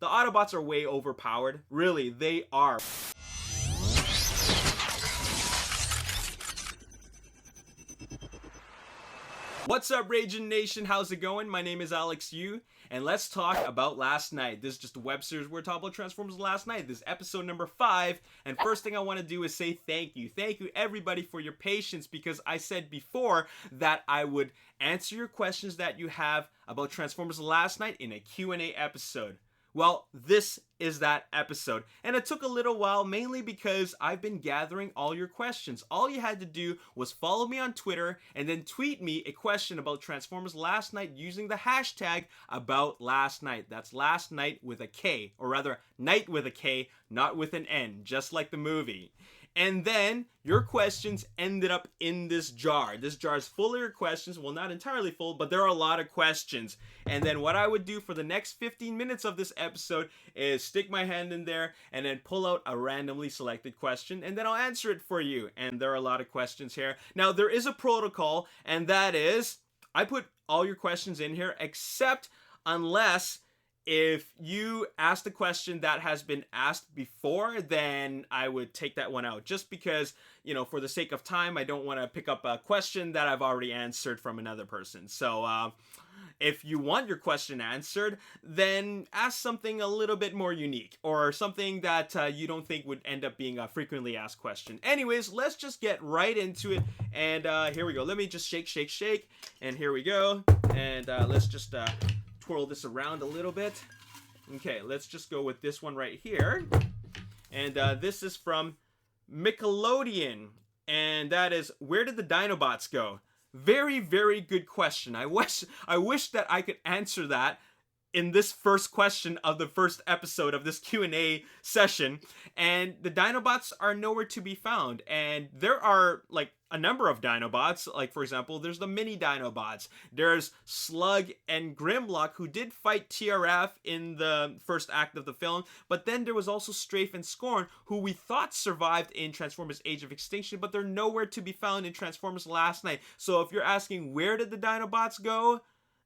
the Autobots are way overpowered. Really, they are. What's up, Ragin Nation? How's it going? My name is Alex Yu, and let's talk about last night. This is just a web series we're talking about Transformers last night. This is episode number 5, and first thing I want to do is say thank you. Thank you, everybody, for your patience, because I said before that I would answer your questions that you have about Transformers last night in a Q&A episode. Well, this is that episode, and it took a little while, mainly because I've been gathering all your questions. All you had to do was follow me on Twitter and then tweet me a question about Transformers last night using the hashtag about last night. That's last night with a K, or rather night with a K, not with an N, just like the movie. And then your questions ended up in this jar. This jar is full of your questions. Well, not entirely full, but there are a lot of questions. And then what I would do for the next 15 minutes of this episode is stick my hand in there and then pull out a randomly selected question, and then I'll answer it for you. And there are a lot of questions here. Now, there is a protocol, and that is I put all your questions in here, except unless if you ask the question that has been asked before, then I would take that one out. Just because, you know, for the sake of time, I don't want to pick up a question that I've already answered from another person. So, if you want your question answered, then ask something a little bit more unique, or something that you don't think would end up being a frequently asked question. Anyways, let's just get right into it. And here we go. Let me just shake. And here we go. And let's just twirl this around a little bit. Okay, let's just go with this one right here. And this is from Nickelodeon. And that is, where did the Dinobots go? Very, very good question. I wish that I could answer that in this first question of the first episode of this Q&A session. And the Dinobots are nowhere to be found. And there are, like, a number of Dinobots. Like, for example, there's the mini Dinobots. There's Slug and Grimlock, who did fight TRF in the first act of the film. But then there was also Strafe and Scorn, who we thought survived in Transformers Age of Extinction, but they're nowhere to be found in Transformers Last Night. So if you're asking where did the Dinobots go,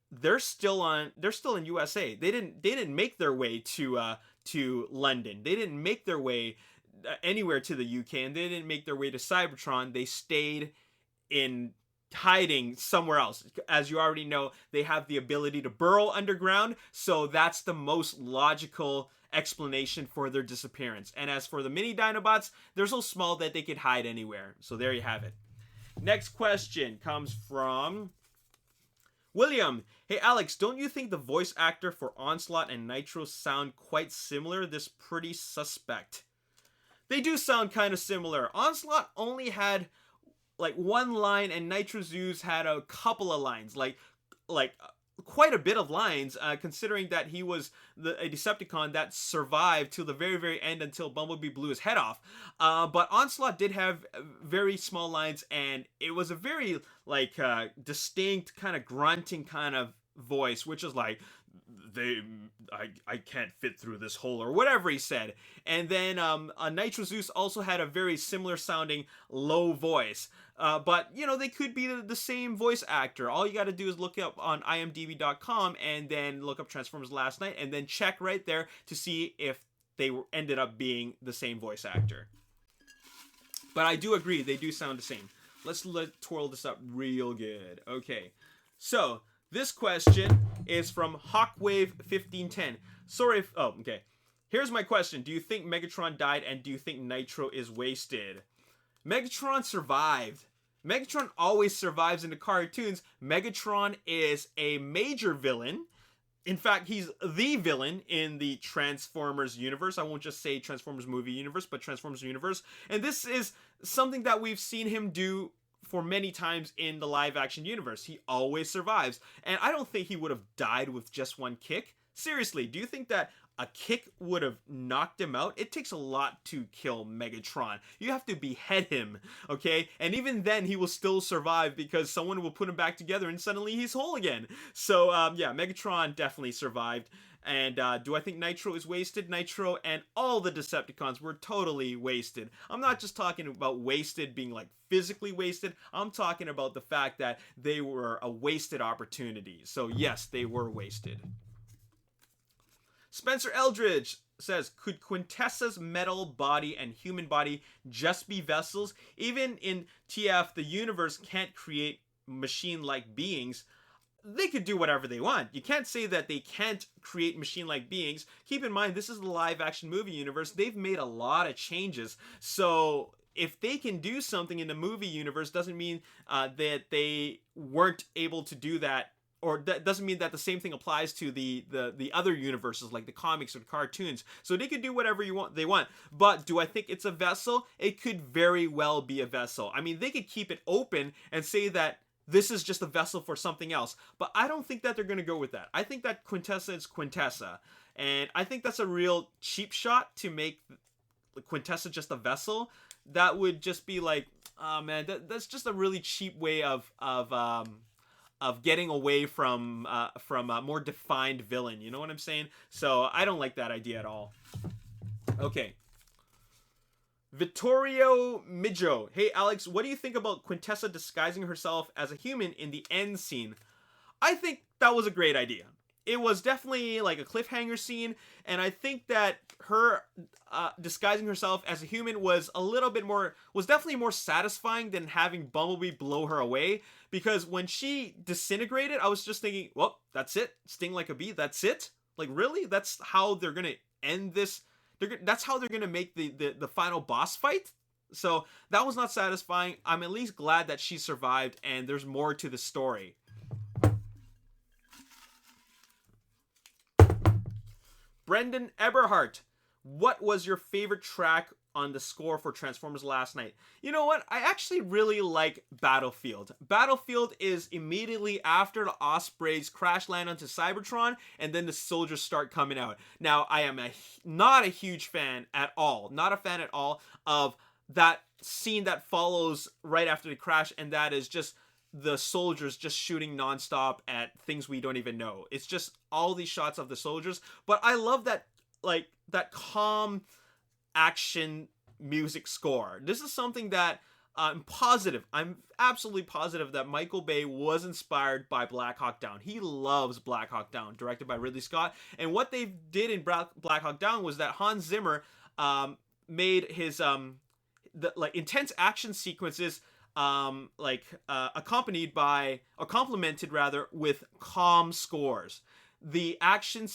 they're still in USA. They didn't make their way to London. They didn't make their way anywhere to the UK, and they didn't make their way to Cybertron. They stayed in hiding somewhere else. As you already know, they have the ability to burrow underground, so that's the most logical explanation for their disappearance. And as for the mini Dinobots, they're so small that they could hide anywhere. So there you have it. Next question comes from William. Hey Alex, don't you think the voice actor for Onslaught and Nitro sound quite similar? This pretty suspect. They do sound kind of similar. Onslaught only had like one line, and Nitro Zeus had a couple of lines, like quite a bit of lines, considering that he was a Decepticon that survived till the very, very end until Bumblebee blew his head off. But Onslaught did have very small lines, and it was a very distinct kind of grunting kind of voice, which is like, I can't fit through this hole, or whatever he said. And then Nitro Zeus also had a very similar sounding low voice. But, you know, they could be the same voice actor. All you got to do is look up on imdb.com and then look up Transformers Last Night and then check right there to see if they ended up being the same voice actor. But I do agree, they do sound the same. Let's twirl this up real good. Okay, so this question is from Hawkwave1510. Sorry if... Oh, okay. Here's my question. Do you think Megatron died, and do you think Nitro is wasted? Megatron survived. Megatron always survives in the cartoons. Megatron is a major villain. In fact, he's the villain in the Transformers universe. I won't just say Transformers movie universe, but Transformers universe. And this is something that we've seen him do for many times in the live action universe. He always survives. And I don't think he would have died with just one kick. Seriously, do you think that a kick would have knocked him out? It takes a lot to kill Megatron. You have to behead him, okay? And even then, he will still survive because someone will put him back together and suddenly he's whole again. So, yeah, Megatron definitely survived. And do I think Nitro is wasted? Nitro and all the Decepticons were totally wasted. I'm not just talking about wasted being like physically wasted. I'm talking about the fact that they were a wasted opportunity. So yes, they were wasted. Spencer Eldridge says, could Quintessa's metal body and human body just be vessels? Even in TF, the universe can't create machine-like beings. They could do whatever they want. You can't say that they can't create machine-like beings. Keep in mind, this is the live-action movie universe. They've made a lot of changes. So if they can do something in the movie universe, doesn't mean that they weren't able to do that, or that doesn't mean that the same thing applies to the other universes, like the comics or the cartoons. So they could do whatever they want. But do I think it's a vessel? It could very well be a vessel. I mean, they could keep it open and say that this is just a vessel for something else. But I don't think that they're going to go with that. I think that Quintessa is Quintessa. And I think that's a real cheap shot to make Quintessa just a vessel. That would just be like, oh man, that's just a really cheap way of getting away from a more defined villain. You know what I'm saying? So I don't like that idea at all. Okay. Vittorio Mijo. Hey, Alex, what do you think about Quintessa disguising herself as a human in the end scene? I think that was a great idea. It was definitely like a cliffhanger scene, and I think that her disguising herself as a human was definitely more satisfying than having Bumblebee blow her away, because when she disintegrated, I was just thinking, well, that's it? Sting like a bee, that's it? Like, really? That's how they're gonna end this? That's how they're gonna make the final boss fight? So that was not satisfying. I'm at least glad that she survived, and there's more to the story. Brendan Eberhardt, what was your favorite track on the score for Transformers Last Night? You know what? I actually really like Battlefield. Battlefield is immediately after the Ospreys crash land onto Cybertron, and then the soldiers start coming out. Now, I am not a huge fan at all, not a fan at all of that scene that follows right after the crash, and that is just the soldiers just shooting nonstop at things we don't even know. It's just all these shots of the soldiers. But I love that, like, that calm action music score. This is something that I'm positive. I'm absolutely positive that Michael Bay was inspired by Black Hawk Down. He loves Black Hawk Down, directed by Ridley Scott. And what they did in Black Hawk Down was that Hans Zimmer made his intense action sequences accompanied by, or complemented rather, with calm scores. The action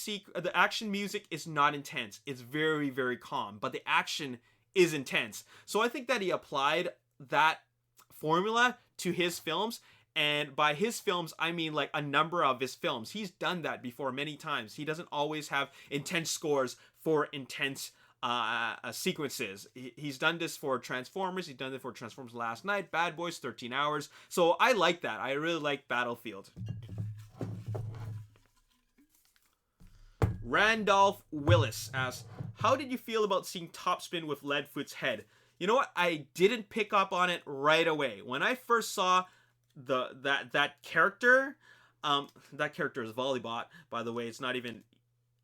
music is not intense. It's very, very calm, but the action is intense. So I think that he applied that formula to his films, and by his films, I mean like a number of his films. He's done that before many times. He doesn't always have intense scores for intense sequences. He's done this for Transformers. He's done it for Transformers Last Night, Bad Boys, 13 Hours. So I like that. I really like Battlefield. Randolph Willis asks, how did you feel about seeing Topspin with Leadfoot's head? You know what? I didn't pick up on it right away. When I first saw that character, that character is Volleybot, by the way. It's not even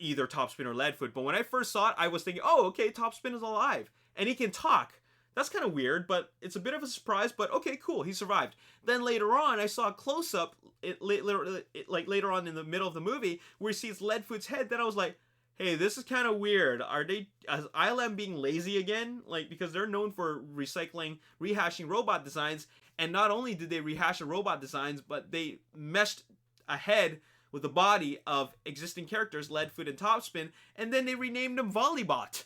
either Topspin or Leadfoot, but when I first saw it, I was thinking, oh, okay, Topspin is alive, and he can talk. That's kind of weird, but it's a bit of a surprise, but okay, cool, he survived. Then later on, I saw a close-up, later on in the middle of the movie, where he sees Leadfoot's head, then I was like, hey, this is kind of weird. Are they, as ILM, being lazy again? Like, because they're known for rehashing robot designs, and not only did they rehash the robot designs, but they meshed a head with the body of existing characters, Leadfoot and Topspin, and then they renamed them Volleybot.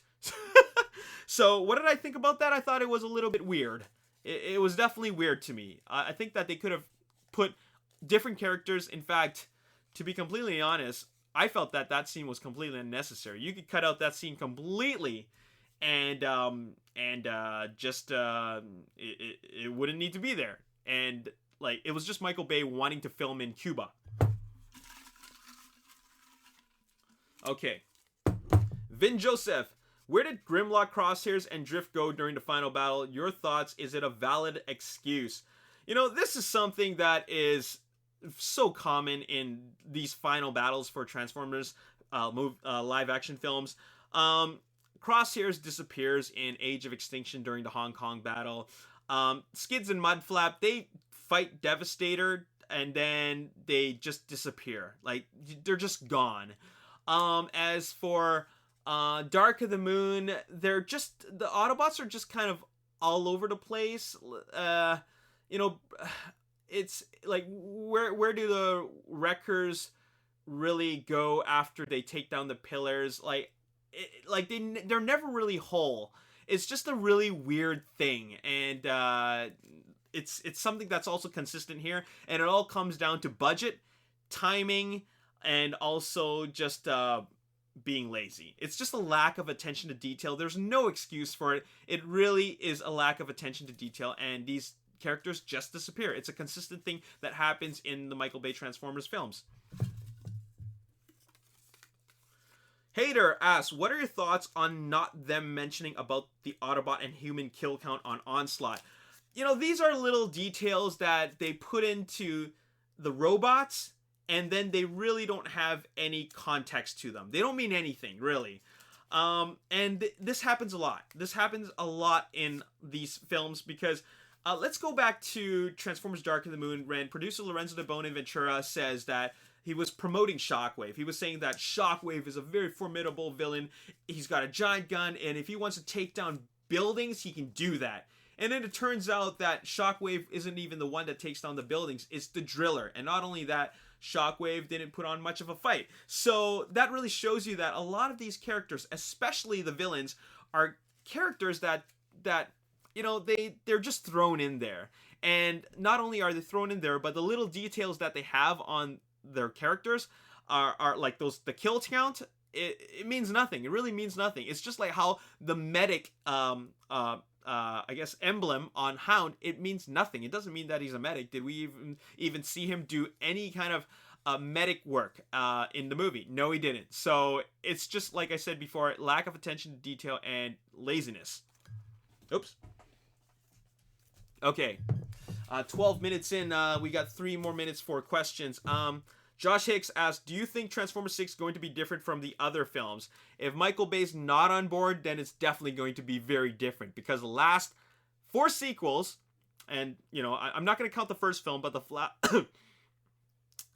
So what did I think about that? I thought it was a little bit weird. It was definitely weird to me. I think that they could have put different characters. In fact, to be completely honest, I felt that scene was completely unnecessary. You could cut out that scene completely, and it wouldn't need to be there. And like, it was just Michael Bay wanting to film in Cuba. Okay. Vin Joseph, where did Grimlock, Crosshairs, and Drift go during the final battle? Your thoughts? Is it a valid excuse? You know, this is something that is so common in these final battles for Transformers live action films. Crosshairs disappears in Age of Extinction during the Hong Kong battle. Skids and Mudflap, they fight Devastator, and then they just disappear. Like, they're just gone. As for Dark of the Moon, the Autobots are just kind of all over the place. You know, it's like where do the Wreckers really go after they take down the pillars? They're never really whole. It's just a really weird thing, and it's something that's also consistent here, and it all comes down to budget, timing, and also just being lazy. It's just a lack of attention to detail. There's no excuse for it. It really is a lack of attention to detail, and these characters just disappear. It's a consistent thing that happens in the Michael Bay Transformers films. Hater asks, what are your thoughts on not them mentioning about the Autobot and human kill count on Onslaught? You know, these are little details that they put into the robots, and then they really don't have any context to them. They don't mean anything, really. And this happens a lot. This happens a lot in these films because let's go back to Transformers Dark of the Moon when producer Lorenzo de Bonaventura says that he was promoting Shockwave. He was saying that Shockwave is a very formidable villain. He's got a giant gun, and if he wants to take down buildings, he can do that. And then it turns out that Shockwave isn't even the one that takes down the buildings. It's the Driller. And not only that, Shockwave didn't put on much of a fight. So that really shows you that a lot of these characters, especially the villains, are characters that you know, they're just thrown in there. And not only are they thrown in there, but the little details that they have on their characters are like the kill count. It means nothing. It really means nothing. It's just like how the medic I guess emblem on Hound, it means nothing. It doesn't mean that he's a medic. Did we even see him do any kind of medic work in the movie? No, he didn't. So it's just like I said before, lack of attention to detail and laziness. Oops. Okay. 12 minutes in, we got 3 more minutes for questions. Josh Hicks asked, do you think Transformers 6 is going to be different from the other films? If Michael Bay's not on board, then it's definitely going to be very different, because the last 4 sequels, and, you know, I'm not going to count the first film, but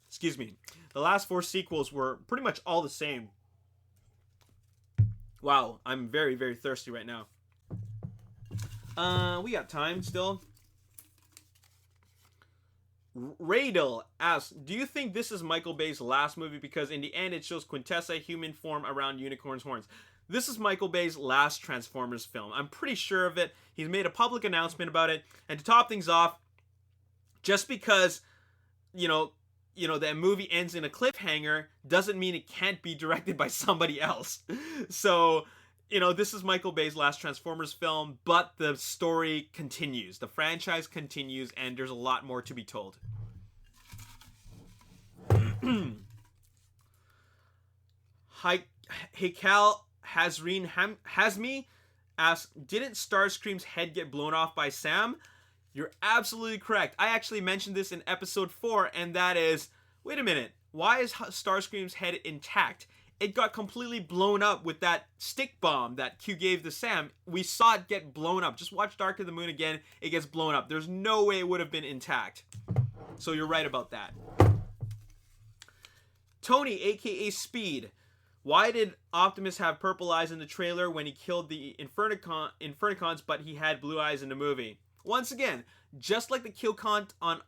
excuse me, the last 4 sequels were pretty much all the same. Wow, I'm very, very thirsty right now. We got time still. Radel asks, do you think this is Michael Bay's last movie? Because in the end, it shows Quintessa human form around unicorn's horns. This is Michael Bay's last Transformers film. I'm pretty sure of it. He's made a public announcement about it. And to top things off, just because, you know, that movie ends in a cliffhanger doesn't mean it can't be directed by somebody else. So, you know, this is Michael Bay's last Transformers film, but the story continues. The franchise continues, and there's a lot more to be told. Hikal Hazreen Hazmi asks, didn't Starscreams' head get blown off by Sam? You're absolutely correct. I actually mentioned this in episode 4, and that is, wait a minute, why is Starscreams' head intact? It got completely blown up with that stick bomb that Q gave to Sam. We saw it get blown up. Just watch Dark of the Moon again. It gets blown up. There's no way it would have been intact. So you're right about that. Tony, aka Speed. Why did Optimus have purple eyes in the trailer when he killed the Infernicons, but he had blue eyes in the movie? Once again, just like the kill count on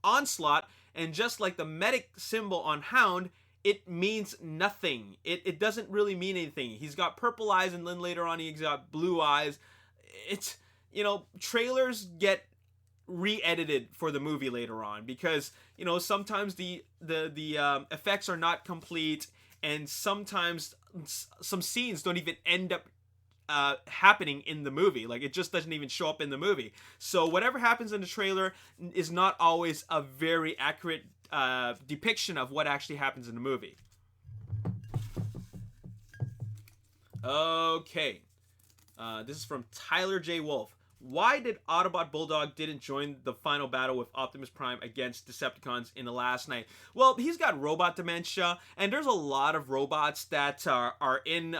Onslaught, and just like the medic symbol on Hound, it means nothing. It doesn't really mean anything. He's got purple eyes, and then later on he's got blue eyes. It's, you know, trailers get re-edited for the movie later on because, you know, sometimes the effects are not complete, and sometimes some scenes don't even end up happening in the movie. Like, it just doesn't even show up in the movie. So whatever happens in the trailer is not always a very accurate depiction of what actually happens in the movie. Okay. This is from Tyler J. Wolf. Why did Autobot Bulldog didn't join the final battle with Optimus Prime against Decepticons in the last night? Well, he's got robot dementia, and there's a lot of robots that are in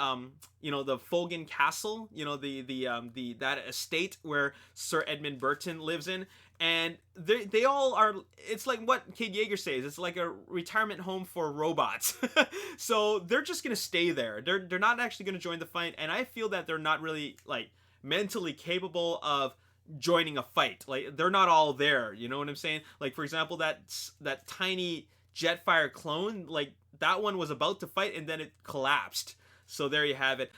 you know, the Fulgen Castle, you know, that estate where Sir Edmund Burton lives in, and they all are. It's like what Kid Yeager says. It's like a retirement home for robots. So they're just gonna stay there. They're not actually gonna join the fight, and I feel that they're not really like mentally capable of joining a fight. Like, they're not all there, you know what I'm saying? Like, for example, that tiny Jetfire clone, like, that one was about to fight and then it collapsed. So there you have it.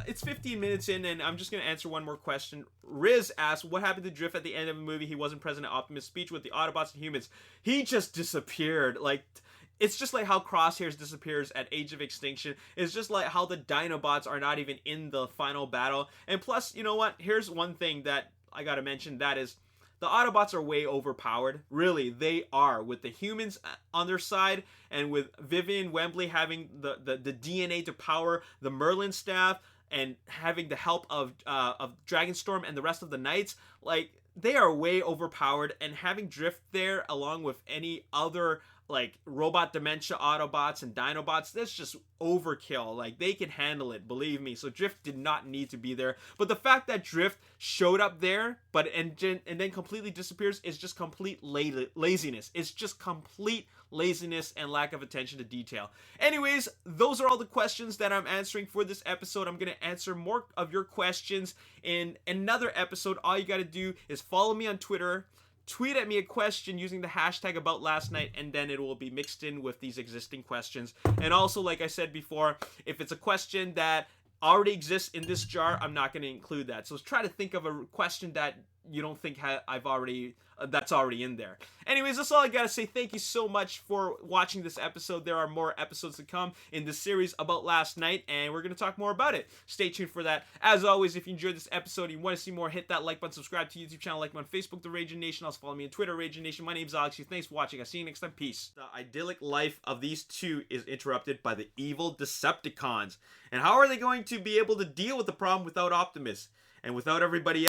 It's 15 minutes in, and I'm just gonna answer one more question. Riz asked, what happened to Drift at the end of the movie? He wasn't present at Optimus' speech with the Autobots and Humans. He just disappeared. Like, it's just like how Crosshairs disappears at Age of Extinction. It's just like how the Dinobots are not even in the final battle. And plus, you know what? Here's one thing that I gotta mention. That is, the Autobots are way overpowered. Really, they are. With the humans on their side, and with Vivian Wembley having the DNA to power the Merlin staff, and having the help of Dragonstorm and the rest of the Knights, like, they are way overpowered. And having Drift there along with any other like robot dementia Autobots and Dinobots, that's just overkill. Like, they can handle it, believe me. So Drift did not need to be there. But the fact that Drift showed up there and then completely disappears is just complete laziness. It's just complete laziness and lack of attention to detail. Anyways, those are all the questions that I'm answering for this episode. I'm gonna answer more of your questions in another episode. All you gotta do is follow me on Twitter, tweet at me a question using the hashtag #AboutLastNight, and then it will be mixed in with these existing questions. And also, like I said before, if it's a question that already exists in this jar, I'm not going to include that. So try to think of a question that you don't think that's already in there. Anyways, that's all I gotta say. Thank you so much for watching this episode. There are more episodes to come in this series about last night, and we're gonna talk more about it. Stay tuned for that. As always, if you enjoyed this episode and you want to see more, hit that like button, subscribe to YouTube channel, like me on Facebook, The Ragin Nation. Also follow me on Twitter, Ragin Nation. My name's Alex. Thanks for watching. I'll see you next time. Peace. The idyllic life of these two is interrupted by the evil Decepticons. And how are they going to be able to deal with the problem without Optimus and without everybody else?